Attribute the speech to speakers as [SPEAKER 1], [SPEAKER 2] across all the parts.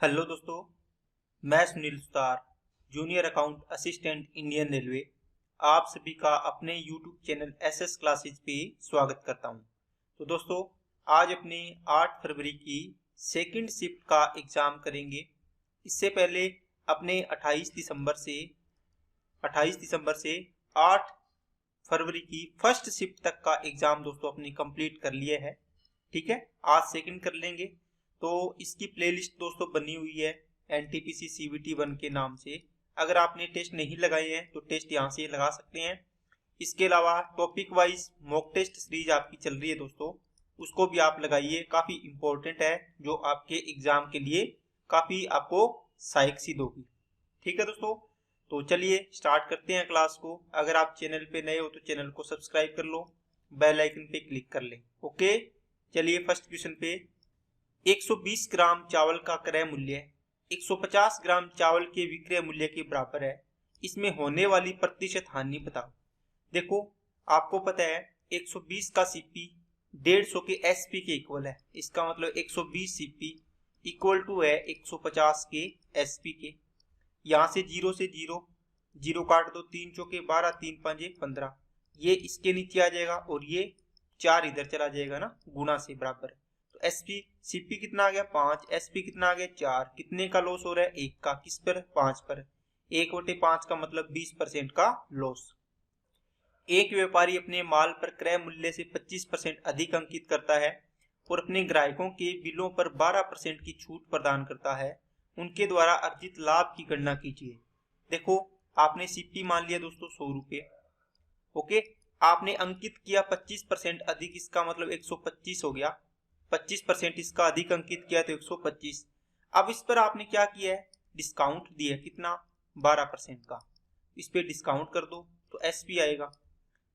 [SPEAKER 1] Hello दोस्तों, मैं Sunil Sutar, junior account assistant Indian railway, आप सभी का अपने यूट्यूब चैनल एसएस क्लासेज पे स्वागत करता हूं। तो दोस्तों, आज अपने 8 फरवरी की सेकंड शिफ्ट का एग्ज़ाम करेंगे। इससे पहले अपने 28 दिसंबर से 8 फरवरी की फर्स्ट शिफ्ट तक का एग्ज़ाम दोस्तों अपनी कंप्लीट कर लिए है। ठीक है, आज सेकंड कर लेंगे। तो इसकी प्लेलिस्ट दोस्तों बनी हुई है एनटीपीसी सीवीटी 1 के नाम से। अगर आपने टेस्ट नहीं लगाए हैं तो टेस्ट यहाँ से लगा सकते हैं। इसके अलावा topic wise mock test series आपकी चल रही है दोस्तों, उसको भी आप लगाइए, काफ़ी इंपॉर्टेंट है जो आपके एग्जाम के लिए काफ़ी आपको सहायक सिद्ध होगी। ठीक है दोस्तों, तो चलिए स्टार्ट करते हैं क्लास को। अगर आप चैनल पे नए हो तो चैनल को सब्सक्राइब कर लो, बेल आइकन पे क्लिक कर लें। ओके, चलिए फर्स्ट क्वेश्चन पे। 120 ग्राम चावल का क्रय मूल्य 150 ग्राम चावल के विक्रय मूल्य के बराबर है। इसमें होने वाली प्रतिशत हानि बताओ। देखो, आपको पता है 120 का सीपी 150 के एसपी के इक्वल है। इसका मतलब 120 सीपी इक्वल टू है 150 के एसपी के। यहाँ से जीरो जीरो काट दो, 3 चौके 12, 3 पंजे 15। ये इसके नीचे आ जाएगा और ये 4 इधर चला जाएगा ना, गुणा से बराबर। तो एसपी सीपी कितना आ गया 5, एसपी कितना आ गया 4। कितने का लॉस हो रहा है? 1 का। किस पर? 5 पर। 1/5 का मतलब 20% का लॉस। एक व्यापारी अपने माल पर क्रय मूल्य से 25% अधिक अंकित करता है और अपने ग्राहकों के बिलों पर 12% की छूट प्रदान करता है। उनके द्वारा अर्जित लाभ की गणना कीजिए। देखो, आपने सीपी मान लिया दोस्तों 100 रुपये। ओके, आपने अंकित किया 25% अधिक, इसका मतलब 125 हो गया। 25% इसका अधिक अंकित किया तो 125। अब इस पर आपने क्या किया है? डिस्काउंट दिया। कितना? 12% का। इस पे डिस्काउंट कर दो तो एसपी आएगा।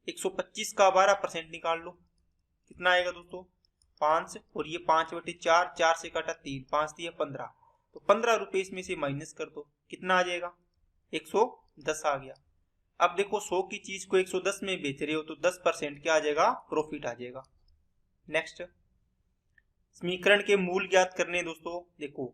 [SPEAKER 1] 125 का 12% निकाल लो, कितना आएगा दोस्तों? 5। और ये 5/4, 4 से काटा 3, 5 दिया 15। तो 15 रुपये इसमें से माइनस कर दो, कितना आ जाएगा? 110 आ गया। अब देखो, 100 की चीज को 110 में बेच रहे हो तो 10% क्या आ जाएगा? प्रॉफिट आ जाएगा। नेक्स्ट, समीकरण के मूल ज्ञात करने। दोस्तों देखो,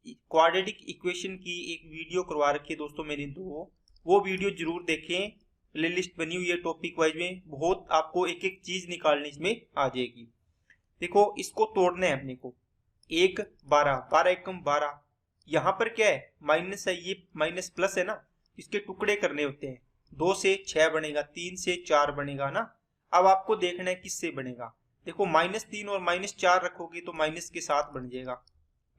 [SPEAKER 1] क्वाड्रेटिक इक्वेशन की एक वीडियो करवा रखी है दोस्तों मेरी 2, वो वीडियो जरूर देखें। प्लेलिस्ट बनी हुई है टॉपिक वाइज में, बहुत आपको एक एक चीज निकालनी इसमें आ जाएगी। देखो, इसको तोड़ना है अपने को। 1 12, 12 एकम 12। यहाँ पर क्या है? माइनस है, ये माइनस प्लस है ना, इसके टुकड़े करने होते हैं। 2 से 6 बनेगा, 3 से 4 बनेगा ना। अब आपको देखना है किससे बनेगा। देखो, -3 और -4 रखोगे तो माइनस के साथ बन जाएगा,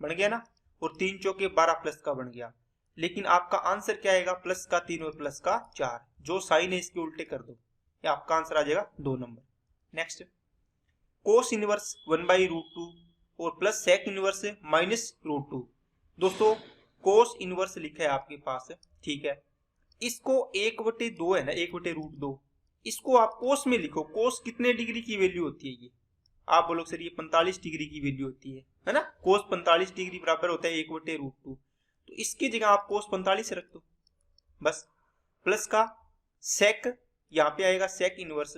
[SPEAKER 1] बन गया ना। और 3 चौके 12 प्लस का बन गया। लेकिन आपका आंसर क्या आएगा? प्लस का 3 और प्लस का 4। जो साइन है इसके उल्टे कर दो, ये आपका आंसर आ जाएगा 2 नंबर। नेक्स्ट, कोस इनवर्स 1/√2 और प्लस सेक इनवर्स -√2। दोस्तों, कोस इनवर्स लिखा है आपके पास, ठीक है। इसको 1/2 है ना, 1/√2, इसको आप कोस में लिखो। कोस कितने डिग्री की वैल्यू होती है? ये आप बोलोगे सर ये 45 डिग्री की वैल्यू होती है ना। कोस 45 डिग्री बराबर होता है 1/√2। तो इसकी जगह आप कोस 45 रख दो बस। प्लस का सेक, यहाँ पे आएगा सेक इनवर्स।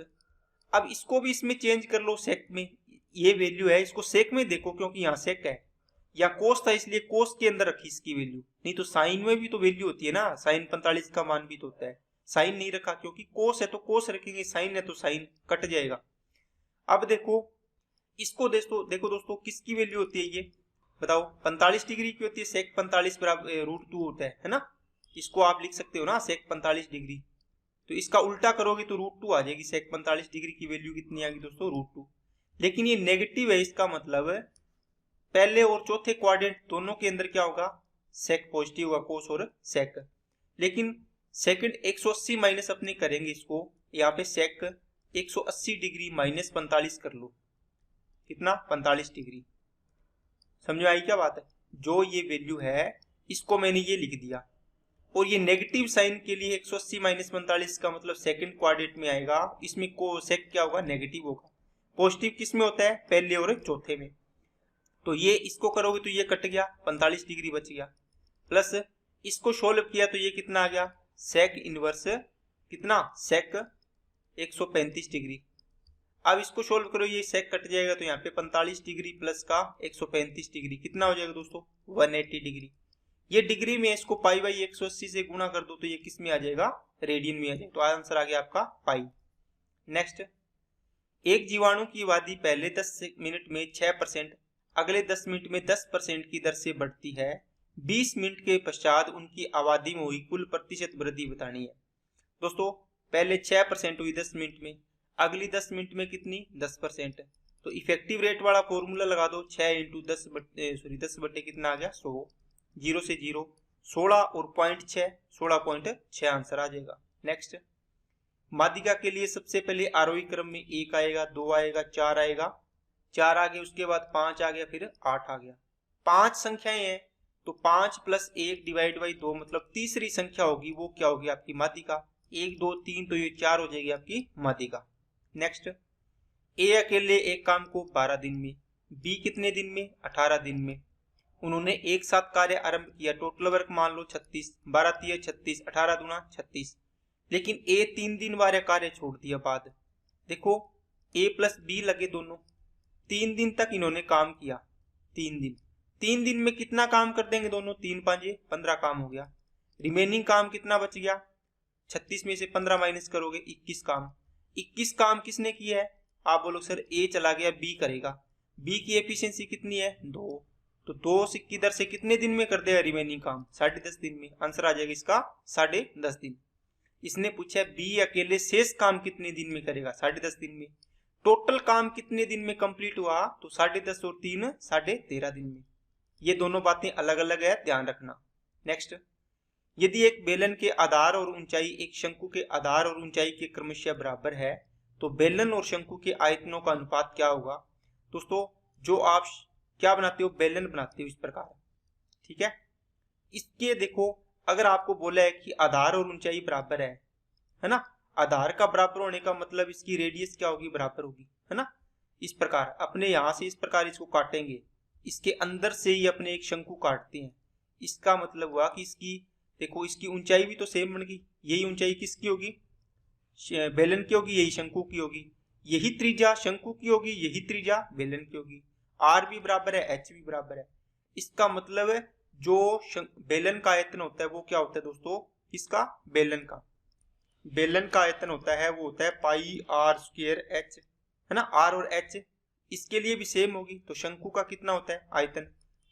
[SPEAKER 1] अब इसको भी इसमें चेंज कर लो, सेक में। ये वैल्यू है, इसको सेक में देखो क्योंकि यहाँ सेक है। या कोस था इसलिए कोस के अंदर रखी इसकी वैल्यू, नहीं तो साइन में भी तो वैल्यू होती है ना। साइन 45 का मान भी तो होता है। साइन नहीं रखा क्योंकि कोस है तो कोस रखेंगे, साइन है तो साइन कट जाएगा। अब देखो, इसको देखो दोस्तों, किसकी वैल्यू होती है ये बताओ? 45 डिग्री की होती है। सेक 45 बराबर √2 होता है ना। इसको आप लिख सकते हो ना, सेक 45 डिग्री। तो इसका उल्टा करोगे तो √2 आ जाएगी। सेक 45 डिग्री की वैल्यू कितनी आ गई दोस्तों? √2। लेकिन ये नेगेटिव है, इसका मतलब पहले और चौथे क्वाड्रेंट दोनों के अंदर क्या होगा? सेक पॉजिटिव होगा, कोस और सेक। लेकिन सेकंड 180 माइनस अपने करेंगे इसको, यहाँ पे सेक 180 डिग्री माइनस 45 कर लो, कितना? 45 डिग्री। समझ में आई क्या बात है? जो ये वैल्यू है इसको मैंने ये लिख दिया, और ये नेगेटिव साइन के लिए 180 माइनस 45 का मतलब सेकंड क्वाड्रेंट में आएगा। इसमें को सेक क्या होगा? नेगेटिव होगा। पॉजिटिव किस में होता है? पहले और चौथे में। तो ये इसको करोगे तो ये कट गया, 45 डिग्री बच गया। प्लस इसको सोल्व किया तो ये कितना आ गया? सेक इनवर्स कितना? सेक 135 डिग्री। अब इसको सोल्व करो, ये सेक कट जाएगा तो यहाँ पे 45 डिग्री प्लस का 135 डिग्री कितना हो जाएगा दोस्तों 180 डिग्री। ये डिग्री में इसको पाई बाई 180 से गुणा कर दो तो ये किस में आ जाएगा रेडियन में आ जाएगा। तो आंसर आ गया आपका पाई। नेक्स्ट, एक जीवाणु की आबादी पहले 10 मिनट में 6%, अगले 10 मिनट में 10% की दर से बढ़ती है। 20 मिनट के पश्चात उनकी आबादी में हुई कुल प्रतिशत वृद्धि बतानी है। दोस्तों पहले 6% हुई 10 मिनट में, अगली 10 मिनट में कितनी 10%। तो इफेक्टिव रेट वाला फॉर्मूला लगा दो, 6 इंटू 10 बटे कितना आ गया 100, 0 से 0 16 और 0.6 16.6 आंसर आ जाएगा। नेक्स्ट, माध्यिका के लिए सबसे पहले आरोही क्रम में 1 आएगा, 2 आएगा, 4 आएगा, 4 आ गया, उसके बाद 5 आ गया, फिर 8 आ गया। 5 संख्याएं हैं तो 5 प्लस 1 डिवाइड बाई 2 मतलब तीसरी संख्या होगी, वो क्या होगी आपकी माध्यिका। 1 2 3 तो ये 4 हो जाएगी आपकी माध्यिका। नेक्स्ट, ए अकेले एक काम को 12 दिन में, बी कितने दिन में 18 दिन में, उन्होंने एक साथ कार्य आरंभ किया। टोटल वर्क मान लो 36, 12 3 36, 18 दूना 36, लेकिन ए 3 दिन वाले कार्य छोड़ दिया बाद। देखो ए प्लस बी लगे दोनों, 3 दिन तक इन्होंने काम किया। 3 दिन में कितना काम कर देंगे दोनों, 3 5 15 काम हो गया। रिमेनिंग काम कितना बच गया, 36 में से 15 माइनस करोगे 21 काम। 21 काम किसने किया है, आप बोलो सर ए चला गया, बी करेगा। बी की एफिशिएंसी कितनी है 2, तो 2 की दर से कितने दिन में कर देगा रिमेनिंग काम 10.5 दिन में। आंसर आ जाएगा इसका 10.5 दिन। इसने पूछा बी अकेले शेष काम कितने दिन में करेगा 10.5 दिन में। टोटल काम कितने दिन में कंप्लीट हुआ, तो 10.5 और 3 13.5 दिन में। ये दोनों बातें अलग अलग है, ध्यान रखना। नेक्स्ट, यदि एक बेलन के आधार और ऊंचाई एक शंकु के आधार और ऊंचाई के क्रमशः बराबर है तो बेलन और शंकु के आयतनों का अनुपात क्या होगा। दोस्तों जो आप क्या बनाते हो, बेलन बनाते हो इस प्रकार, ठीक है। इसके देखो अगर आपको बोला है कि आधार और ऊंचाई बराबर है ना, आधार का बराबर होने का मतलब इसकी रेडियस क्या होगी, बराबर होगी, है ना। इस प्रकार अपने यहां से इस प्रकार इसको काटेंगे, इसके अंदर से ही अपने एक शंकु काटते हैं। इसका मतलब हुआ कि इसकी देखो इसकी ऊंचाई भी तो सेम बन गई। यही ऊंचाई किसकी होगी, बेलन की होगी, यही शंकु की होगी। यही त्रिज्या शंकु की होगी, यही त्रिज्या बेलन की होगी। आर भी बराबर है, एच भी बराबर है। इसका मतलब है जो बेलन का आयतन होता है वो क्या होता है दोस्तों, इसका बेलन का आयतन होता है वो होता है पाई आर स्क्वायर एच, है ना। आर और एच इसके लिए भी सेम होगी। तो शंकु का कितना होता है आयतन,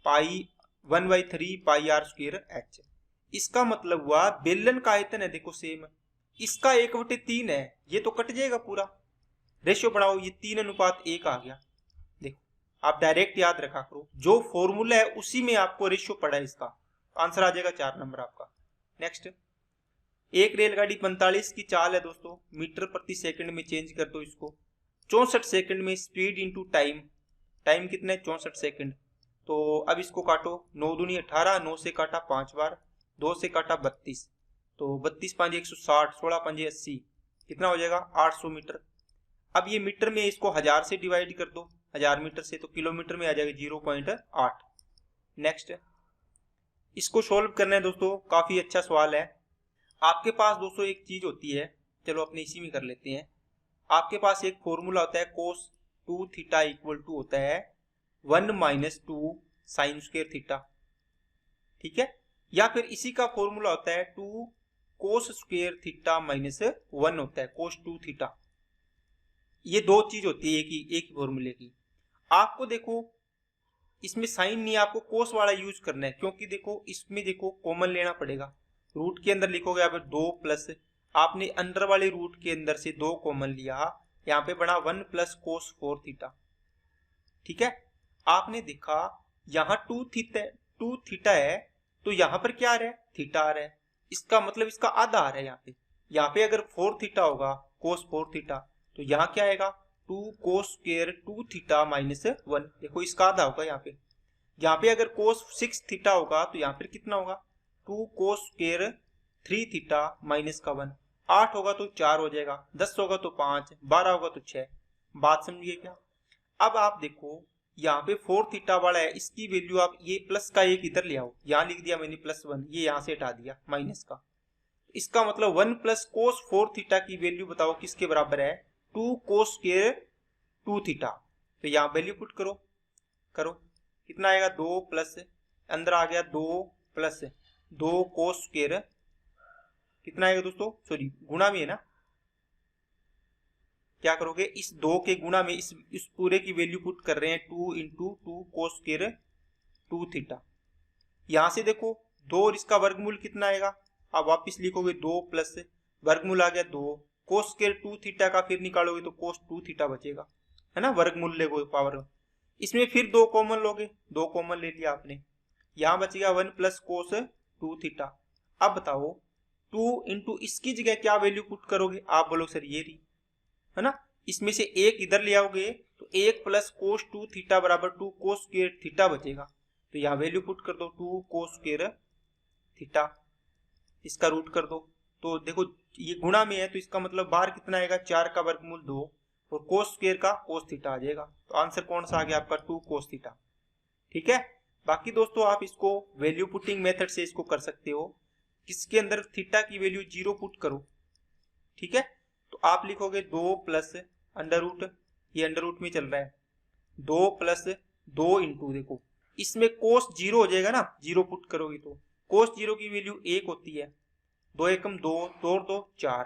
[SPEAKER 1] पाई 1/3 पाई आर स्क्वायर एच। इसका मतलब हुआ बेलन का आयतन है देखो सेम, इसका 1/3 है, ये तो कट जाएगा पूरा। रेशियो बढ़ाओ, ये 3:1 आ गया। देखो आप डायरेक्ट याद रखा करो, जो फॉर्मूला है उसी में आपको रेशियो पड़ा है, इसका आंसर आ जाएगा 4 नंबर आपका। नेक्स्ट, एक रेलगाड़ी 45 की चाल है दोस्तों, मीटर प्रति सेकंड में चेंज कर दो इसको। 64 सेकंड में स्पीड इंटू टाइम, टाइम कितना है 64 सेकंड। तो अब इसको काटो, 9 दूनी 18, 9 से काटा 5 बार, 2 से काटा 32, तो 32 5 160, 16 5 80, कितना हो जाएगा 800 मीटर। अब ये मीटर में इसको 1000 से डिवाइड कर दो, 1000 मीटर से, तो किलोमीटर में आ जाएगा 0.8। नेक्स्ट, इसको सोल्व करना है दोस्तों, काफी अच्छा सवाल है। आपके पास दोस्तों एक चीज होती है, चलो अपने इसी में कर लेते हैं। आपके पास एक फॉर्मूला होता है cos 2 थीटा इक्वल टू होता है 1 - 2 साइन स्क्वायर थीटा, ठीक है। या फिर इसी का फॉर्मूला होता है 2 cos स्क्वायर थीटा -1 होता है cos 2 थीटा। ये दो चीज होती है एक ही फॉर्मूले की। आपको देखो इसमें साइन नहीं, आपको कोस वाला यूज करना है, क्योंकि देखो इसमें देखो कॉमन लेना पड़ेगा। रूट के अंदर लिखोगे यहाँ पे 2 प्लस, आपने अंदर वाले रूट के अंदर से 2 कॉमन लिया, यहाँ पे बना 1 प्लस कोस 4 थीटा, ठीक है। आपने देखा यहाँ 2 थीटा है, तो यहाँ पर क्या आ रहा है थीटा आ रहा है, इसका मतलब इसका आधा आ रहा है यहाँ पे। यहाँ पे अगर 4 थीटा होगा कोस 4 थीटा, तो यहाँ क्या आएगा 2 कोस स्क्वायर 2 थीटा -1, देखो इसका आधा होगा यहाँ पे। यहाँ पे अगर कोस 6 थीटा होगा तो यहाँ पर कितना होगा 2 कोस स्क्वायर 3 थीटा -1, 8 होगा तो 4 हो जाएगा, 10 होगा तो 5, 12 होगा तो 6। बात समझिए क्या। अब आप देखो यहाँ पे 4 थीटा वाला है, इसकी वैल्यू आप ये प्लस का एक इधर ले आओ, यहाँ लिख दिया मैंने +1, ये यहाँ से हटा दिया माइनस का। इसका मतलब 1 प्लस कोस 4 थीटा की वैल्यू बताओ किसके बराबर है 2 कोस स्क्वायर 2 थीटा। तो यहाँ वैल्यू पुट करो कितना आएगा 2 प्लस अंदर आ गया 2 प्लस 2 कोस स्क्वायर कितना आएगा दोस्तों, सॉरी गुणा में है ना, क्या करोगे इस 2 के गुणा में इस पूरे की वैल्यू पुट कर रहे हैं 2 इंटू 2 कोस स्क्वायर 2 थीटा। यहां से देखो 2 और इसका वर्गमूल कितना आएगा, आप वापिस लिखोगे 2 प्लस वर्गमूल आ गया 2 कोस स्क्वायर 2 थीटा का, फिर निकालोगे तो कोस 2 थीटा बचेगा, है ना, वर्गमूल लेगो पावर। इसमें फिर 2 कॉमन लोगे, 2 कॉमन ले लिया आपने, यहां बचेगा 1 प्लस कोस 2 थीटा। अब बताओ 2 इंटू इसकी जगह क्या वैल्यू पुट करोगे, आप बोलो सर ये रही, है ना, इसमें से एक इधर ले आओगे तो 1 प्लस कोस 2 थीटा बराबर 2 कोस स्क्वायर थीटा बचेगा। तो यहाँ वैल्यू पुट कर दो 2 कोस स्क्वायर थीटा, इसका रूट कर दो। तो देखो ये गुणा में है तो इसका मतलब बाहर कितना आएगा 4 का वर्गमूल 2 और कोस स्क्वायर का कोस थीटा आ जाएगा। तो आंसर कौन सा आ गया आपका 2 कोस थीटा। ठीक है, बाकी दोस्तों आप इसको वैल्यू पुटिंग मेथड से इसको कर सकते हो, किसके अंदर थीटा की वैल्यू 0 पुट करो। ठीक है, तो आप लिखोगे 2 प्लस अंडर रूट, ये अंडर रूट में चल रहा है 2 प्लस 2 इंटू, देखो इसमें कोस 0 हो जाएगा ना, 0 पुट करोगे तो कोस 0 की वैल्यू 1 होती है, 2 एकम 2, 2 2 4,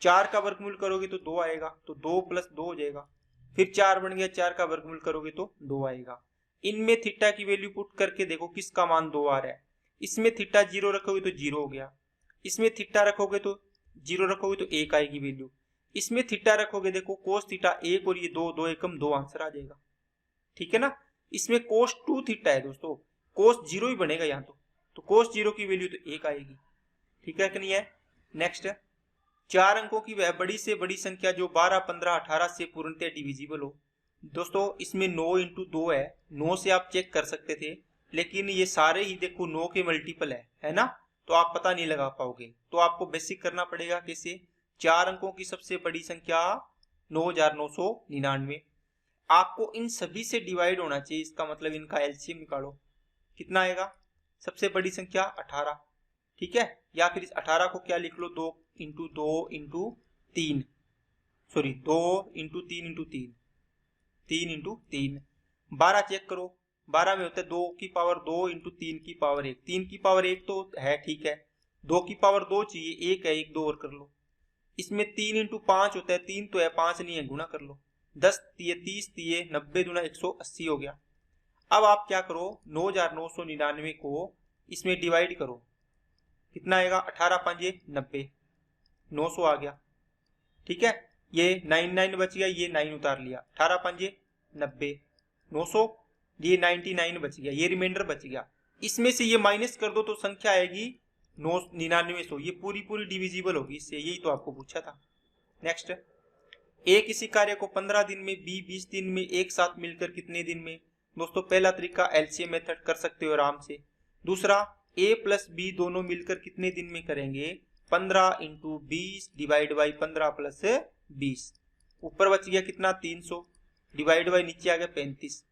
[SPEAKER 1] 4 का वर्गमूल करोगे तो 2 आएगा, तो 2 प्लस 2 हो जाएगा, फिर 4 बन गया, 4 का वर्गमूल करोगे तो 2 आएगा। इनमें थीटा की वैल्यू पुट करके देखो किसका मान 2 आ रहा है, इसमें थीटा 0 रखोगे तो 0 हो गया, इसमें थीटा रखोगे तो 0 रखोगे तो 1 आएगी वैल्यू, इसमें थीटा रखोगे देखो कोस थीटा 1 और ये 2, 2 एकम 2 आंसर आ जाएगा। ठीक है ना, इसमें कोस 2 थीटा है दोस्तों, कोस 0 ही बनेगा यहाँ तो कोस 0 की वैल्यू तो 1 आएगी। ठीक है कि नहीं है। नेक्स्ट, 4 अंकों की वह बड़ी से बड़ी संख्या जो 12, 15, 18 से पूर्णतः डिविजिबल हो। दोस्तों इसमें 9 इंटू 2 है, 9 से आप चेक कर सकते थे, लेकिन ये सारे ही देखो 9 के मल्टीपल है ना, तो आप पता नहीं लगा पाओगे। तो आपको बेसिक करना पड़ेगा कैसे, 4 अंकों की सबसे बड़ी संख्या 9999, आपको इन सभी से डिवाइड होना चाहिए, इसका मतलब इनका एलसीएम निकालो, कितना आएगा सबसे बड़ी संख्या 18। ठीक है, या फिर इस 18 को क्या लिख लो 2 into 2 into 3, sorry 2 into 3 into 3, 3 into 3, 12 check करो, 12 में होता है 2 की पावर 2 इंटू 3 की पावर 1, 3 की पावर 1 तो है, ठीक है, 2 की पावर 2 चाहिए, 1 है, 1 2 और कर लो, इसमें 3 इंटू 5 होता है, 3 तो है 5 नहीं है, गुना कर लो, 10 तिये 30 तिये 90 दूना 180 हो गया। अब आप क्या करो 9999 को इसमें डिवाइड करो, कितना आएगा 18 5 90, 900 आ गया। ठीक है, ये 99 बच गया, ये 9 उतार लिया, 18 5 90, 900, ये 99 बच गया, ये रिमाइंडर बच गया, इसमें से ये माइनस कर दो तो संख्या आएगी 9900, ये पूरी डिविजिबल होगी इससे, यही तो आपको पूछा था। नेक्स्ट, ए किसी कार्य को 15 दिन में, बी 20 दिन में एक साथ मिलकर कितने दिन में। दोस्तों पहला तरीका एलसीएम मेथड कर सकते हो आराम से, दूसरा ए प्लस बी दोनों मिलकर कितने दिन में करेंगे, 15 इंटू 20 डिवाइड बाई 15 प्लस 20, ऊपर बच गया कितना 300, डिवाइड बाई नीचे आ गया 35।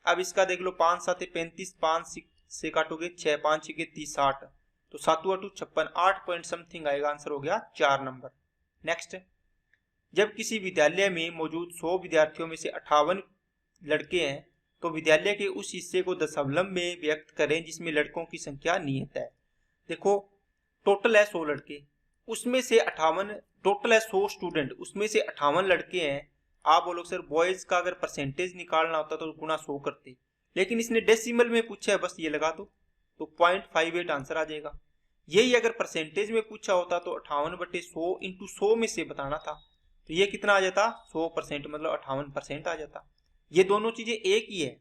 [SPEAKER 1] अब इसका देख लो 5 7 35, 5 से काटोगे 6 5 6 30 60, तो 7 8 56, 8 पॉइंट समथिंग आएगा, आंसर हो गया 4 नंबर। नेक्स्ट, जब किसी विद्यालय में मौजूद 100 विद्यार्थियों में से 58 लड़के हैं तो विद्यालय के उस हिस्से को दशमलव में व्यक्त करें जिसमें लड़कों की संख्या नियत है। देखो टोटल है 100 लड़के, उसमें से 58, टोटल है 100 स्टूडेंट, उसमें से 58 लड़के हैं। आप बोलो सर बॉयज का अगर परसेंटेज निकालना होता तो गुना 100 करते, लेकिन इसने डेसिमल में पूछा है, बस ये लगा दो तो 0.58 आंसर आ जाएगा। यही अगर परसेंटेज में पूछा होता तो 58/100 इंटू 100 में से बताना था, तो ये कितना आ जाता 100%, मतलब 58% आ जाता। ये दोनों चीजें एक ही है,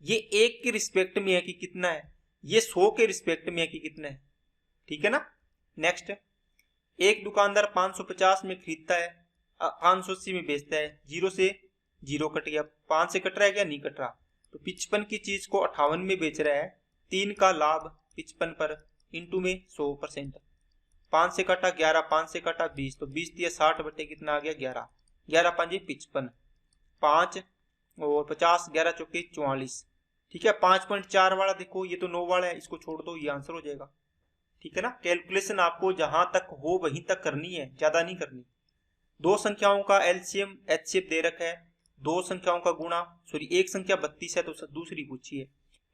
[SPEAKER 1] ये एक के रिस्पेक्ट में है कि कितना है, ये 100 के रिस्पेक्ट में है कि कितना है। ठीक है ना। नेक्स्ट, एक दुकानदार 550 में खरीदता है, 580 में बेचता है, 0 से 0 कट गया, 5 से कट रहा है क्या, नहीं कट रहा, तो 55 की चीज को 58 में बेच रहा है, 3 का लाभ 55 पर, इंटू में 100%, 5 से काटा 11, 5 से काटा 20, तो 20 दिया 60 बटे कितना आ गया 11, 11 5 55, 5 और 50, 11 चौके 44। ठीक है, 5.4 वाला देखो ये तो 9 वाला है, इसको छोड़ दो, ये आंसर हो जाएगा। ठीक है ना, कैलकुलेशन आपको जहां तक हो वहीं तक करनी है, ज्यादा नहीं करनी। दो संख्याओं का एलसीएम एचसीएफ दे रखा है, दो संख्याओं का गुणा, सॉरी एक संख्या 32 है तो दूसरी पूछी है।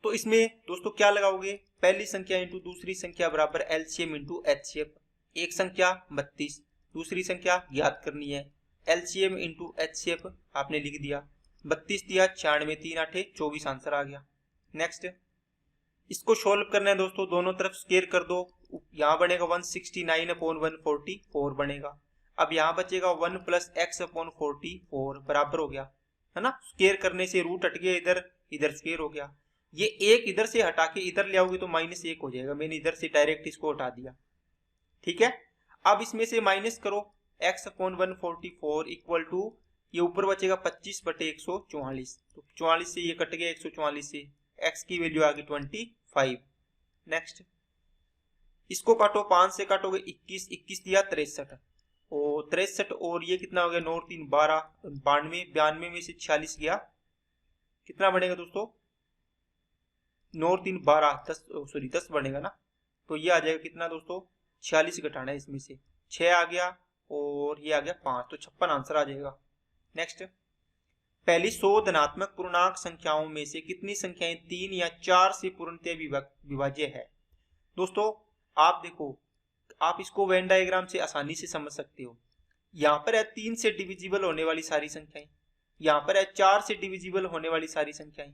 [SPEAKER 1] तो इसमें दोस्तों क्या लगाओगे, पहली संख्या इंटू दूसरी संख्या बराबर एलसीएम इंटू एचसीएफ। एक संख्या 32, दूसरी संख्या ज्ञात करनी है, एलसीएम इंटू एचसीएफ आपने लिख दिया। 32 दिया 96, 3 8 24 आंसर आ गया। नेक्स्ट इसको सोल्व करना है दोस्तों, दोनों तरफ स्क्वायर कर दो। यहाँ बनेगा 169 अपॉन 144 बनेगा। अब यहाँ बचेगा 1 प्लस एक्स अपॉन 44 बराबर हो गया, है ना। स्क्वायर करने से रूट हट गया, इधर इधर स्क्वायर हो गया। ये एक इधर से हटा के इधर ले आओगे तो -1 हो जाएगा, मैंने इधर से डायरेक्ट इसको हटा दिया, ठीक है। अब इसमें से माइनस करो, x अपॉन 144 इक्वल टू ये ऊपर बचेगा 25 बटे 144, तो 44 से ये कट गया, 144 से x की वैल्यू आ गई 25। नेक्स्ट इसको काटो, 5 से काटोगे 21, 21 दिया 63 और 63 और ये कितना हो गया 9 3 12, 92, 92 में से 46 गया, कितना बनेगा दोस्तों 9 3 12, 10 सॉरी 10 बनेगा ना। तो ये आ जाएगा कितना दोस्तों 46 घटाना है इसमें से 6 आ गया और ये आ गया 5, तो 56 आंसर आ जाएगा। नेक्स्ट पहली 100 धनात्मक पूर्णांक संख्याओं में से कितनी संख्याएं 3 या 4 से पूर्णतः विभाज्य है। दोस्तों आप देखो, आप इसको वेन डायग्राम से आसानी से समझ सकते हो। यहाँ पर है 3 से डिविजिबल होने वाली सारी संख्याएं, यहाँ पर है 4 से डिविजिबल होने वाली सारी संख्याएं।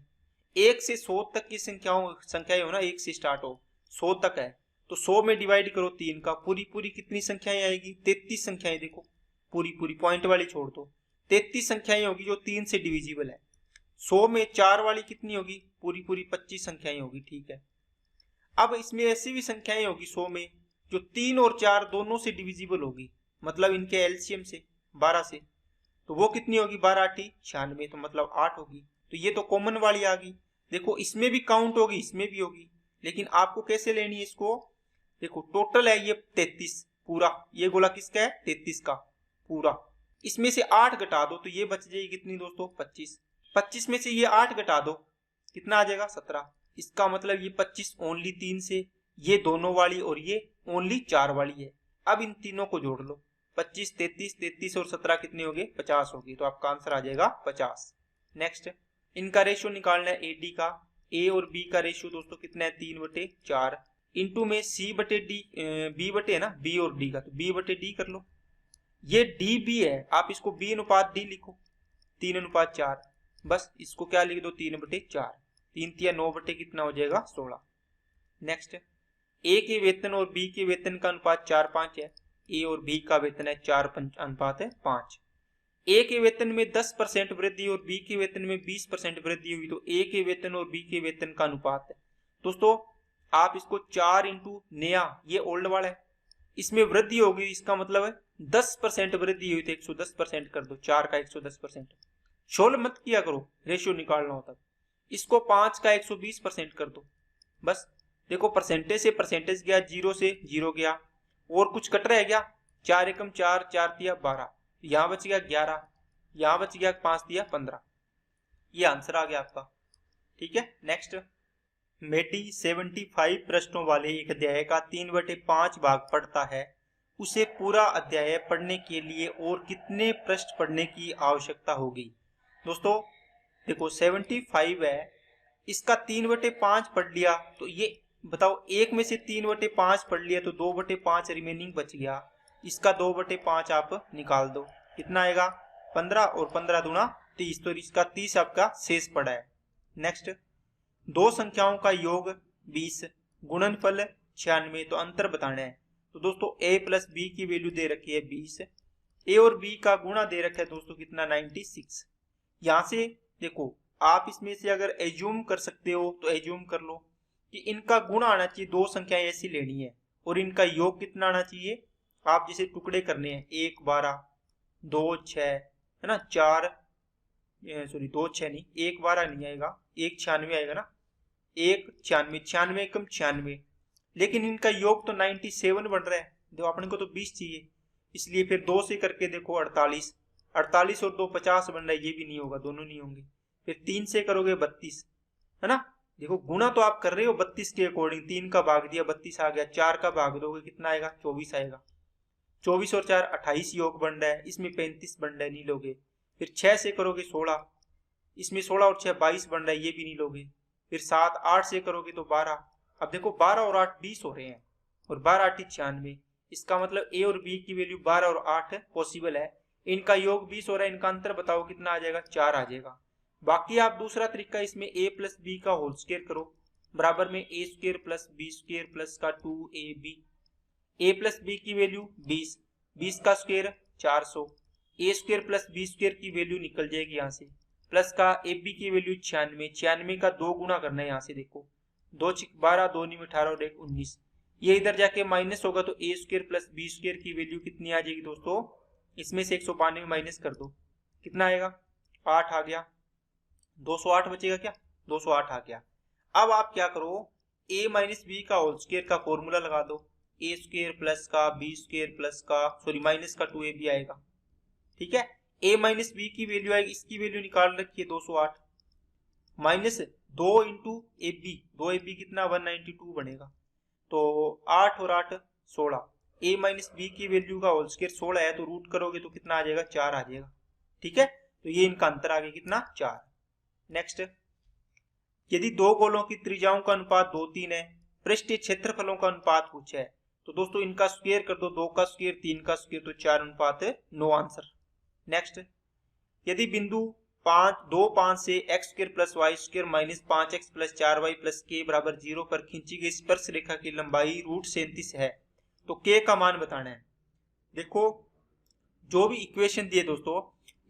[SPEAKER 1] 1 से 100 तक की संख्याएं हो ना, 1 से स्टार्ट हो 100 तक है, तो 100 में डिवाइड करो 3 का, पूरी पूरी कितनी संख्याएं आएगी 33 संख्याएं। देखो पूरी पूरी पॉइंट वाली छोड़ दो, 33 संख्याएं होगी जो 3 से डिविजिबल है। 100 में 4 वाली कितनी होगी, पूरी पूरी 25 संख्याएं होगी, ठीक है। अब इसमें ऐसी भी संख्याएं होगी 100 में जो 3 और 4 दोनों से डिविजिबल होगी, मतलब इनके एलसीएम से 12 से, तो वो कितनी होगी 12 8 96, तो मतलब 8 होगी। तो ये तो कॉमन वाली आ गई। देखो इसमें भी काउंट होगी, इसमें भी होगी, लेकिन आपको कैसे लेनी है इसको, देखो टोटल है ये 33 पूरा, ये गोला किसका है 33 का पूरा, इसमें से 8 घटा दो तो ये बच जाएगी कितनी दोस्तों 25, 25 में से ये 8 घटा दो कितना आ जाएगा 17। इसका मतलब ये 25 ओनली 3 से, ये दोनों वाली और ये ओनली 4 वाली है। अब इन तीनों को जोड़ लो, 25 33 33 और 17 कितने हो गए 50 हो गए, तो आपका आंसर आ जाएगा 50। नेक्स्ट इनका रेशियो निकालना है एडी का। ए और बी का रेशियो दोस्तों कितना है 3/4, इंटू में सी बटे डी, बी बटे है ना बी और डी का, तो बी बटे डी कर लो। ये डी बी है, आप इसको बी अनुपात डी लिखो 3/4, बस इसको क्या लिख दो 3/4, 3 तिया 9 बटे कितना हो जाएगा 16। नेक्स्ट ए के वेतन और बी के वेतन का अनुपात 4:5 है, ए और बी का वेतन है 4:5। ए के वेतन में 10% वृद्धि और बी के वेतन में 20% वृद्धि हुई, तो ए के वेतन और बी के वेतन का अनुपात है दोस्तों, आप इसको 4 इंटू नया, ये ओल्ड वाला है, इसमें वृद्धि होगी, इसका मतलब है 10% वृद्धि हुई तो 110% कर दो, 4 का 110%। शोल मत किया करो, रेशियो निकालना हो तब। इसको 5 का 120% कर दो, बस देखो परसेंटेज से परसेंटेज गया, 0 से 0 गया, और कुछ कट रह गया, 4 एकम 4, 4 तिया 12, यहाँ बच गया 11, यहाँ बच गया 5 तिया 15, ये आंसर आ गया आपका, ठीक है। नेक्स्ट मेडी 75 प्रश्नों वाले एक अध्याय का 3/5 भाग पढ़ता है, उसे पूरा अध्याय पढ़ने के लिए और कितने पृष्ठ पढ़ने की आवश्यकता होगी। दोस्तों देखो 75 है, इसका 3/5 पढ़ लिया, तो ये बताओ एक में से 3/5 पढ़ लिया तो 2/5 रिमेनिंग बच गया, इसका 2/5 आप निकाल दो, कितना आएगा 15 और 15 दूना 30, तो इसका 30 आपका शेष पड़ा है। नेक्स्ट दो संख्याओं का योग 20, गुणनफल 96, तो अंतर बताना है। तो दोस्तों a प्लस बी की वैल्यू दे रखी है 20, a और b का गुणा दे रखा है दोस्तों कितना 96। यहाँ से देखो आप इसमें से अगर एज्यूम कर सकते हो तो एज्यूम कर लो कि इनका गुणा आना चाहिए, दो संख्याएं ऐसी लेनी है, और इनका योग कितना आना चाहिए, आप जैसे टुकड़े करने हैं 1 12 2 6 है ना, 4 सॉरी 2 6 नहीं, 1 12 नहीं आएगा, 1 96 आएगा ना, 1 96, 96 एकम 96, लेकिन इनका योग तो 97 बन रहा है, देखो अपने को तो 20 चाहिए, इसलिए फिर 2 से करके देखो 48, 48 और 2 50 बन रहा है, ये भी नहीं होगा, दोनों नहीं होंगे। फिर 3 से करोगे 32, है ना, देखो गुणा तो आप कर रहे हो 32 के अकॉर्डिंग, 3 का भाग दिया 32 आ गया, 4 का भाग दोगे कितना आएगा 24 आएगा, 24 और 4 28 योग बन रहा है, इसमें 35 बन रहा है, नहीं लोगे, फिर 6 से करोगे 16, इसमें 16 और 6 22 बन रहा है, ये भी नहीं लोगे। फिर 7 8 से करोगे तो 12। अब देखो 12 और 8 20 हो रहे हैं और 12 8 96। इसका मतलब ए और बी की वैल्यू 12 और 8 पॉसिबल है। इनका योग 20 हो रहा है, इनका अंतर बताओ कितना आ जाएगा, 4 आ जाएगा। बाकी आप दूसरा तरीका इसमें a प्लस बी का होल स्क्वायर करो, बराबर में A square plus B square plus का 2ab। ए प्लस बी की वैल्यू 20, 20 का square 400, A square plus B square की वैल्यू निकल जाएगी यहाँ से, प्लस का ए बी की वैल्यू 96, 96 का 2 गुना करना है यहाँ से, देखो 2 6 12, 2 9 18 और 1 19। ये इधर जाके माइनस होगा तो ए स्क्वायर प्लस बी स्क्वायर की वैल्यू कितनी आ जाएगी दोस्तों, इसमें से 192 माइनस कर दो, कितना आएगा 8 आ गया। 208 बचेगा क्या, 208 आ गया। अब आप क्या करो, a माइनस बी का होल स्क्वायर का फॉर्मूला लगा दो, ए स्क्वायर प्लस का बी स्क्वायर प्लस का सॉरी माइनस का 2ab आएगा। ठीक है, a माइनस बी की वैल्यू आएगी, इसकी वैल्यू निकाल रखी है 208 minus 2 into A B, 2ab कितना 192 बनेगा। तो 8 और 8 16, a माइनस बी की वैल्यू का होल स्क्वायर 16 है तो रूट करोगे तो कितना आ जाएगा, 4 आ जाएगा। ठीक है, तो ये इनका अंतर आ गया कितना, 4। नेक्स्ट, यदि दो गोलों की त्रिज्याओं का अनुपात 2 3 है, पृष्ठीय क्षेत्रफलों का अनुपात पूछा है, तो दोस्तों इनका स्क्वायर कर दो, 2 का स्क्वायर 3 का स्क्वायर तो 4 अनुपात 9 आंसर। नेक्स्ट, यदि बिंदु 2 5 से x square plus y square minus 5x plus 4y plus के बराबर 0 पर खींची गई स्पर्श रेखा की लंबाई √37 है, तो के का मान बताना है। देखो जो भी इक्वेशन दिए दोस्तों,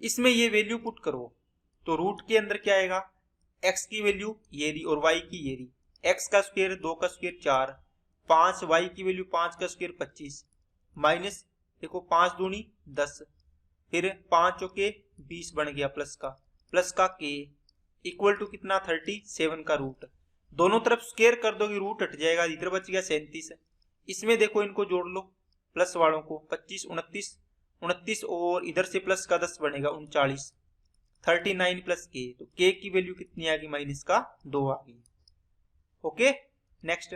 [SPEAKER 1] इसमें ये वैल्यू पुट करो, तो रूट के अंदर क्या आएगा, x की वैल्यू ये रही और y की ये रही, x का स्क्वायर 2 का स्क्वायर 4, 5 y की वैल्यू 5 का स्क्वायर 25, माइनस देखो 5 दूनी 10, फिर 5 चौके 20 बन गया, प्लस का k इक्वल टू कितना 37 का रूट। दोनों तरफ स्क्वायर कर दोगे रूट हट जाएगा, इधर बच गया 37। इसमें देखो इनको जोड़ लो प्लस वालों को, 25 29 और इधर से प्लस का 10 बनेगा 39, 39 प्लस के, तो के की वैल्यू कितनी आ गई, माइनस का 2 आ गई। ओके, नेक्स्ट,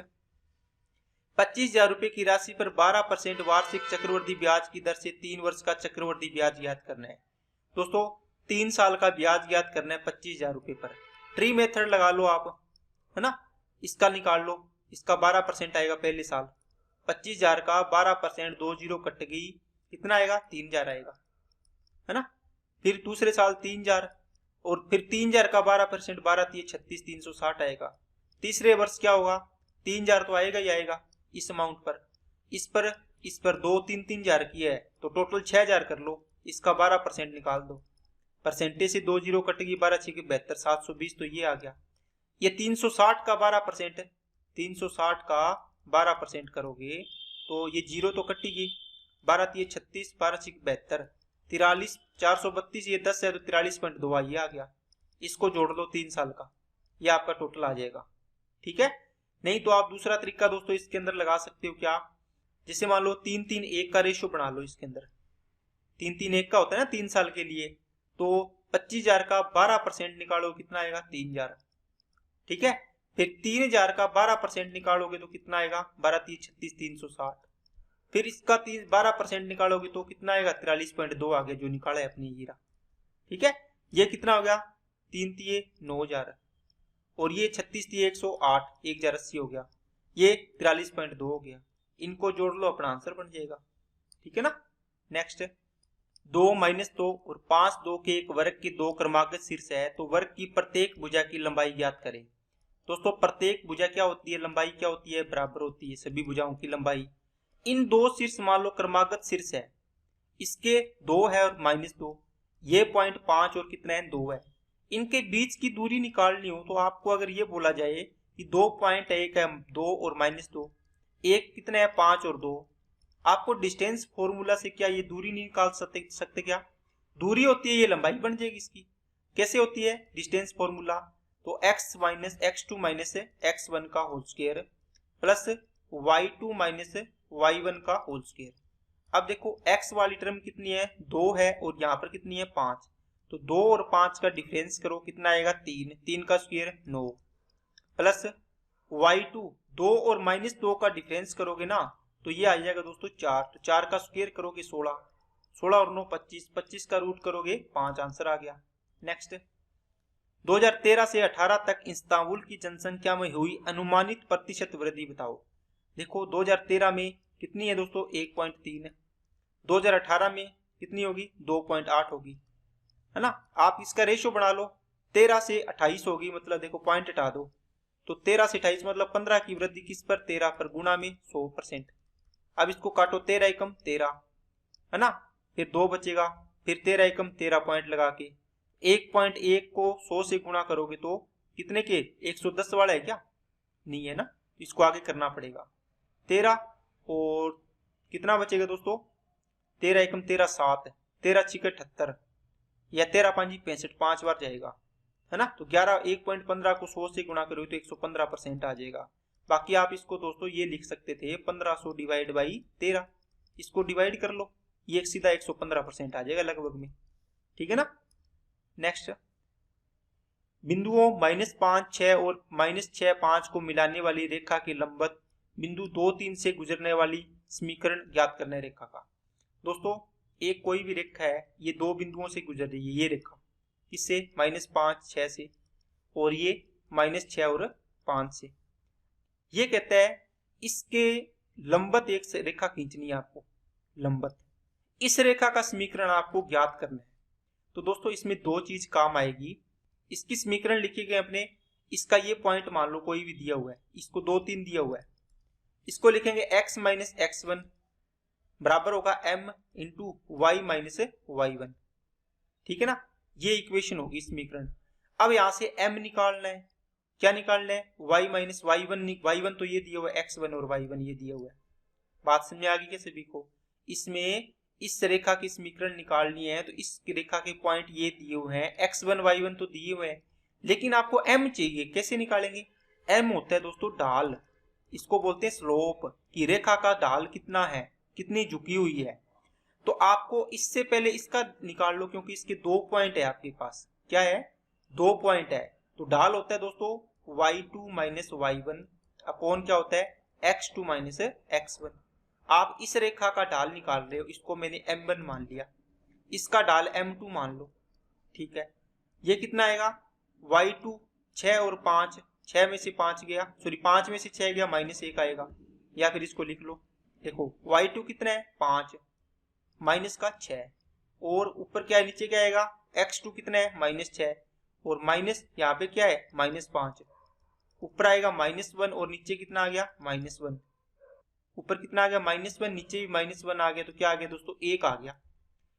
[SPEAKER 1] 25,000 रुपए की राशि पर 12% वार्षिक चक्रवृद्धि ब्याज की दर से 3 वर्ष का चक्रवृद्धि ब्याज ज्ञात करना है। दोस्तों 3 साल का ब्याज ज्ञात करना है 25,000 रुपए पर। ट्री मेथड लगा लो आप, है ना, इसका निकाल लो, इसका 12% आएगा पहले साल, 25,000 का 12%, 2 0 कट गई, कितना आएगा 3,000 आएगा, है ना। फिर दूसरे साल 3,000 और फिर 3,000 का 12%, 12 3 36, 360 आएगा। तीसरे वर्ष क्या होगा, 3,000 तो आएगा ही आएगा इस अमाउंट पर, इस पर 2 3 3,000 की है तो टोटल 6,000 कर लो, इसका 12% निकाल दो, परसेंटेज से 2 0 कटेगी, 12 6 72, 720, तो ये आ गया। ये 360 का 12%, 360 का 12% करोगे तो ये 0 तो कटेगी, 12 3 36, 12 6 72, 43 432, ये 10 है तो 43.2 ये आ गया। इसको जोड़ लो 3 साल का, ये आपका टोटल आ जाएगा। ठीक है, नहीं तो आप दूसरा तरीका दोस्तों इसके अंदर लगा सकते हो, क्या, जैसे मान लो 3 3 1 का रेशियो बना लो, इसके अंदर 3 3 1 का होता है ना 3 साल के लिए, तो 25,000 का 12% निकालो, कितना आएगा 3,000। ठीक है, फिर 3,000 का 12% निकालोगे तो कितना आएगा, 12 3 36, 360, फिर इसका 12% निकालोगे तो कितना आएगा, 43.2 आ गया, जो निकाला है अपनी हीरा। ठीक है, ये कितना हो गया, 3 3 9,000 और ये 36 3 108, 1,080 हो गया, ये 43.2 हो गया। इनको जोड़ लो, अपना आंसर बन जाएगा। ठीक है ना। नेक्स्ट, 2 - 2 और 5 2 के एक वर्ग के 2 क्रमागत शीर्ष है, तो वर्ग की प्रत्येक भुजा की लंबाई ज्ञात करें। दोस्तों प्रत्येक भुजा क्या होती है, लंबाई क्या होती है, बराबर होती है सभी भुजाओं की लंबाई। इन 2 शीर्ष मान लो क्रमागत शीर्ष है, इसके 2 है और -2, ये पॉइंट 5 और कितना है 2 है, इनके बीच की दूरी निकालनी हो तो आपको अगर ये बोला जाए कि 2 पॉइंट, एक है 2 और -2, एक कितना है 5 और 2, आपको डिस्टेंस फॉर्मूला से क्या ये दूरी नहीं निकाल सकते क्या, दूरी होती है, ये लंबाई बन जाएगी इसकी। कैसे होती है डिस्टेंस फॉर्मूला, तो x minus x2 minus x1 का whole square plus y2 minus y1 का होल स्क्वायर। अब देखो x वाली टर्म कितनी है 2 है और यहाँ पर कितनी है 5, तो 2 और 5 का डिफरेंस करो, कितना आएगा 3, 3 का स्क्वायर 9, प्लस y2 2 और -2 का डिफरेंस करोगे ना तो ये आ जाएगा दोस्तों 4, तो 4 का स्क्वायर करोगे 16, 16 और 9 25, 25 का रूट करोगे 5, आंसर आ गया। नेक्स्ट, 2013 से 18 तक इस्तांबुल की जनसंख्या में हुई अनुमानित प्रतिशत वृद्धि बताओ। देखो 2013 में कितनी है दोस्तों, 1.3 है। 2018 में कितनी होगी, 2.8 होगी, है ना। आप इसका रेशो बना लो, 13 से 28 होगी, मतलब देखो पॉइंट हटा दो, तो 13 से 28 मतलब 15 की वृद्धि किस पर, 13 पर, गुणा में 100%। अब इसको काटो, 13 एकम 13, है ना, फिर 2 बचेगा, फिर 13 एकम 13 पॉइंट लगा के 1.1 को 100 से गुणा करोगे तो कितने के, 110 वाला है क्या, नहीं है ना, इसको आगे करना पड़ेगा। 13 और कितना बचेगा दोस्तों, 13 एकम 13 7, 13 छिक 78 या 13 5 65, 5 बार जाएगा, है ना। तो 1.15 को 100 से गुणा करोगे तो 115% आ जाएगा। बाकी आप इसको दोस्तों ये लिख सकते थे 1500 डिवाइड बाई 13, इसको डिवाइड कर लो, ये सीधा 115% आ जाएगा लगभग में, ठीक है ना। नेक्स्ट, बिंदुओं -5 6 और -6 5 को मिलाने वाली रेखा के लंबवत बिंदु 2 3 से गुजरने वाली समीकरण ज्ञात करने रेखा का। दोस्तों एक कोई भी रेखा है, ये 2 बिंदुओं से गुजर रही है, ये रेखा किससे, -5 6 से, और ये -6 और 5 से। ये कहता है इसके लंबवत एक रेखा खींचनी है आपको, लंबवत, इस रेखा का समीकरण आपको ज्ञात करना है। तो दोस्तों इसमें 2 चीज काम आएगी। इसकी समीकरण लिखेंगे अपने, इसका ये पॉइंट मान लो कोई भी दिया हुआ है, इसको 2 3 दिया हुआ है, इसको लिखेंगे x माइनस x1 बराबर होगा m into Y minus y1, ठीक है ना। ये इक्वेशन होगी समीकरण। अब यहां से m निकालना है, क्या निकालना है, y माइनस y1 तो ये दिया हुआ है, x1 और y1 ये दिया हुआ है। बात समझ आ गई क्या सभी को। इसमें इस रेखा की समीकरण निकालनी है तो इस रेखा के पॉइंट ये दिए हुए हैं, x1 y1 तो दिए हुए हैं, लेकिन आपको m चाहिए। कैसे निकालेंगे, m होता है दोस्तों ढाल, इसको बोलते हैं स्लोप, कि रेखा का ढाल कितना है, कितनी झुकी हुई है। तो आपको इससे पहले इसका निकाल लो, क्योंकि इसके 2 पॉइंट है आपके पास, क्या है, 2 पॉइंट है। तो ढाल होता है दोस्तों y2 माइनस y1 अपॉन क्या होता है, x2 माइनस x1। आप इस रेखा का ढाल निकाल रहे हो, इसको मैंने m1 मान लिया, इसका ढाल m2 मान लो, ठीक है। ये कितना आएगा, y2 6 और 5, 6 में से 5 गया, सॉरी 5 में से 6 गया, -1 आएगा। या फिर इसको लिख लो, देखो y2 कितना है, 5 माइनस का 6, और ऊपर क्या है, नीचे क्या आएगा, x2 कितना है, -6, और माइनस यहाँ पे क्या है, -5, ऊपर आएगा -1 और नीचे कितना आ गया, -1, ऊपर कितना आ गया, -1, नीचे भी -1 आ गया, तो क्या आ गया दोस्तों, 1 आ गया।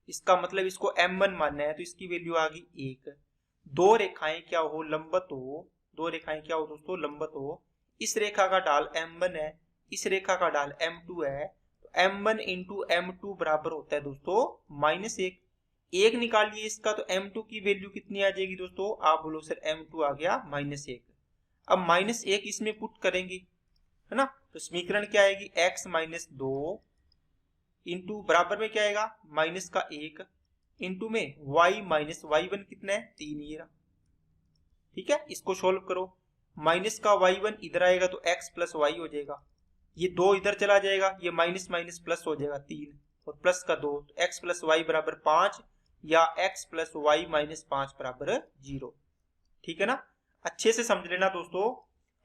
[SPEAKER 1] इसका मतलब इसको m1 मानना है, तो इसकी वैल्यू आ गई 1। दो रेखाएं क्या हो, लंबवत हो, दो रेखाएं क्या हो दोस्तों, लंबवत हो। इस रेखा का ढाल m1 है, इस रेखा का ढाल m2 है, तो m1 इंटू m2 बराबर होता है दोस्तों -1। 1 निकालिए इसका, तो m2 की वैल्यू कितनी आ जाएगी दोस्तों, आप बोलो सर m2 आ गया -1। अब -1 इसमें पुट करेंगे, है ना, तो समीकरण क्या आएगी, x माइनस 2 इंटू बराबर में क्या आएगा, माइनस का 1 इंटू में y माइनस y1 कितना है, 3 ये रहा, ठीक है। इसको सोल्व करो, माइनस का y1 इधर आएगा तो x प्लस y हो जाएगा, ये 2 इधर चला जाएगा, ये माइनस माइनस प्लस हो जाएगा 3 और प्लस का 2, तो x प्लस y बराबर 5 या x प्लस y माइनस 5 बराबर 0, ठीक है ना। अच्छे से समझ लेना दोस्तों,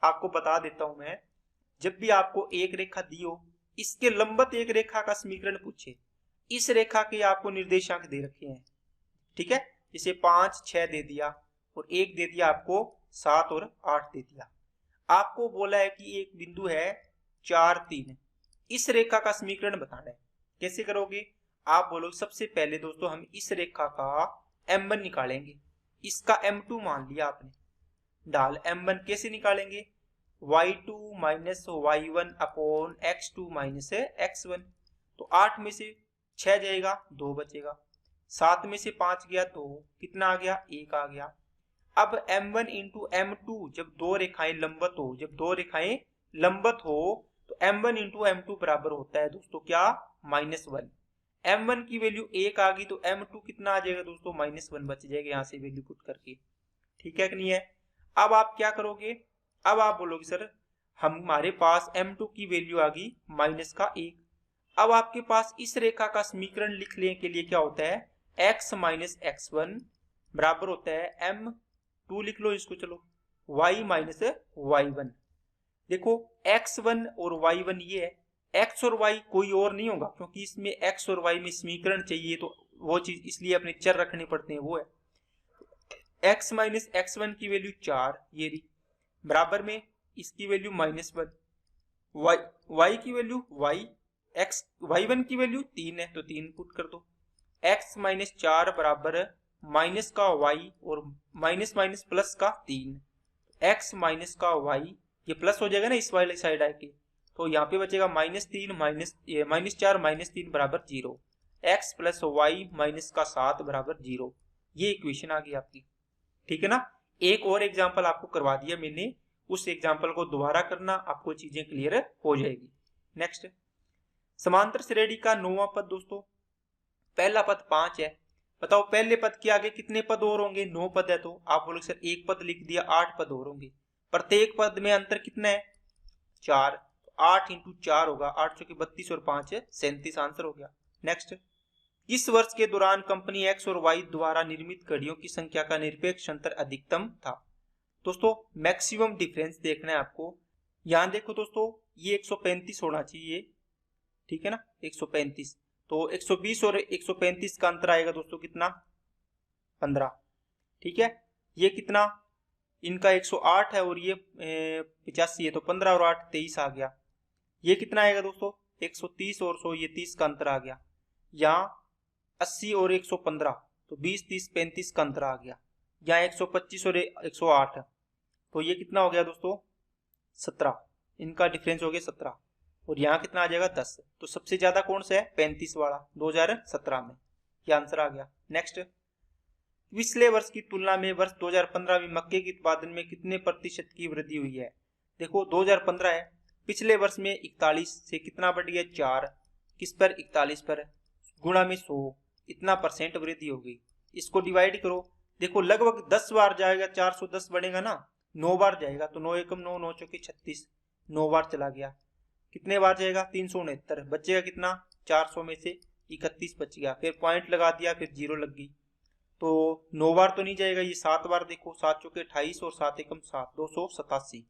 [SPEAKER 1] आपको बता देता हूं मैं, जब भी आपको एक रेखा दी हो, इसके लंबवत एक रेखा का समीकरण पूछे, इस रेखा के आपको निर्देशांक दे रखे हैं, ठीक है। जैसे 5 6 दे दिया और 1 दे दिया आपको 7 और 8 दे दिया। आपको बोला है कि एक बिंदु है 4 3, इस रेखा का समीकरण बताना है। कैसे करोगे, आप बोलो सबसे पहले दोस्तों हम इस रेखा का m1 निकालेंगे, इसका m2 मान लिया आपने, ढाल m1 कैसे निकालेंगे, y2 minus y1 upon x2 minus x1। तो 8 में से 6 जाएगा, 2 बचेगा, 7 में से 5 गया तो कितना आ गया, 1 आ गया। अब m1 इंटू m2, जब दो रेखाएं लंबवत हो, जब दो रेखाएं लंबवत हो तो m1 इंटू m2 बराबर होता है दोस्तों क्या, -1। m1 की वैल्यू 1 आ गई तो m2 कितना आ जाएगा दोस्तों, -1 बच जाएगा यहाँ से वैल्यू पुट करके, ठीक है कि नहीं है। अब आप क्या करोगे, अब आप बोलोगे सर हमारे पास m2 की वैल्यू आ गई -1। अब आपके पास इस रेखा का समीकरण लिखने के लिए क्या होता है, x माइनस x1 बराबर होता है m2 लिख लो इसको, चलो y माइनस y1। देखो x1 और y1 ये है, x और y कोई और नहीं होगा क्योंकि इसमें x और y में समीकरण चाहिए, तो वो चीज इसलिए अपने चर रखने पड़ते हैं, वो है x माइनस x1 की वैल्यू 4 ये रही, बराबर में इसकी वैल्यू -1, y की वैल्यू y1 की वैल्यू 3 है तो 3 पुट कर दो, x माइनस 4 बराबर माइनस का y और माइनस माइनस प्लस का 3, x माइनस का y ये प्लस हो जाएगा ना इस वाली साइड आके, तो यहाँ पे बचेगा -3 -4 -3 बराबर 0, x प्लस वाई माइनस का 7 बराबर 0। ये इक्वेशन आ गई आपकी, ठीक है ना। एक और एग्जांपल आपको करवा दिया मैंने, उस एग्जांपल को दोबारा करना, आपको चीजें क्लियर हो जाएगी। नेक्स्ट, समांतर श्रेणी का 9वां पद दोस्तों, पहला पद 5 है, बताओ पहले पद के आगे कितने पद और होंगे, 9 पद है, तो आप बोलोगे सर एक पद लिख दिया, 8 पद और होंगे, प्रत्येक पद में अंतर कितना है 4, 8 इंटू 4 होगा, 8 चौके 32 और 5 37, आंसर हो गया। नेक्स्ट, इस वर्ष के दौरान कंपनी एक्स और वाई द्वारा निर्मित घड़ियों की संख्या का निरपेक्ष अंतर अधिकतम था। दोस्तों मैक्सिमम डिफरेंस देखना है आपको, यहां देखो दोस्तों ये 135 होना चाहिए, ठीक है ना, 135, तो 120 और 135 का अंतर आएगा दोस्तों कितना 15, ठीक है। ये कितना इनका 108 है और ये 85 है, तो 15 और 8 23 आ गया। ये कितना आएगा दोस्तों 130 और 100 ये 30 का अंतर आ गया। यहाँ 80 और 115 तो 20 30 35 का अंतर आ गया। यहाँ 125 और 108 तो ये कितना हो गया दोस्तों 17, इनका डिफरेंस हो गया 17, और यहाँ कितना आ जाएगा 10। तो सबसे ज्यादा कौन सा है 35 वाला 2017 में, ये आंसर आ गया। नेक्स्ट, पिछले वर्ष की तुलना में वर्ष 2015 में मक्के के उत्पादन में कितने प्रतिशत की वृद्धि हुई है। देखो 2015 है, पिछले वर्ष में 41 से कितना बढ़ गया 4, किस पर 41 पर, गुणा में 100, इतना परसेंट वृद्धि हो गई। इसको डिवाइड करो, देखो लगभग 10 बार जाएगा, 410 बढ़ेगा ना, 9 बार जाएगा, तो 9 एकम 9, 9 चौके 36, 9 बार चला गया, कितने बार जाएगा 369, बचेगा कितना 400 में से 31 बच गया, फिर पॉइंट लगा दिया, फिर 0 लग गई, तो 9 बार तो नहीं जाएगा, ये 7 बार, देखो 7 चौके 28 और 7 एकम 7, 287,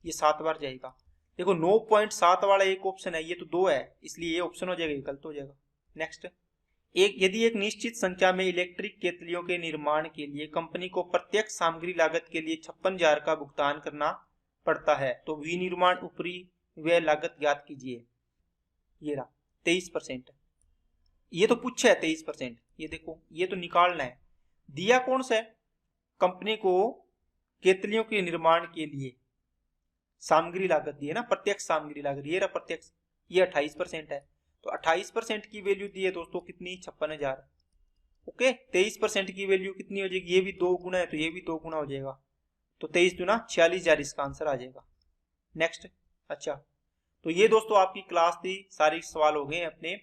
[SPEAKER 1] ये 7 बार जाएगा। देखो 9.7 वाला एक ऑप्शन है, ये तो 2 है, इसलिए ये ऑप्शन हो जाएगा, ये गलत हो जाएगा। नेक्स्ट, यदि एक निश्चित संख्या में इलेक्ट्रिक केतलियों के निर्माण के लिए कंपनी को प्रत्यक्ष सामग्री लागत के लिए 56,000 का भुगतान करना पड़ता है, तो विनिर्माण ऊपरी व्यय लागत ज्ञात कीजिए। ये रहा 23%, ये तो पूछा है 23%, ये देखो ये तो निकालना है, दिया कौन सा है कंपनी को केतलियों के निर्माण के लिए सामग्री लागत दी है ना, प्रत्यक्ष सामग्री लागत, ये रहा प्रत्यक्ष, ये 28% है, तो 28% की वैल्यू दी है दोस्तों कितनी 56,000। ओके, 23% की वैल्यू कितनी हो जाएगी, ये भी 2 गुना है तो ये भी 2 गुना हो जाएगा, तो 23 दूना 46,000 इसका आंसर आ जाएगा। नेक्स्ट, अच्छा तो ये दोस्तों आपकी क्लास थी, सारे सवाल हो गए अपने।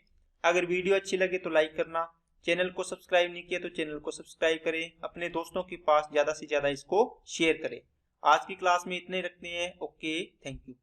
[SPEAKER 1] अगर वीडियो अच्छी लगे तो लाइक करना, चैनल को सब्सक्राइब नहीं किया तो चैनल को सब्सक्राइब करें, अपने दोस्तों के पास ज्यादा से ज्यादा इसको शेयर करें। आज की क्लास में इतने रखते हैं, ओके थैंक यू।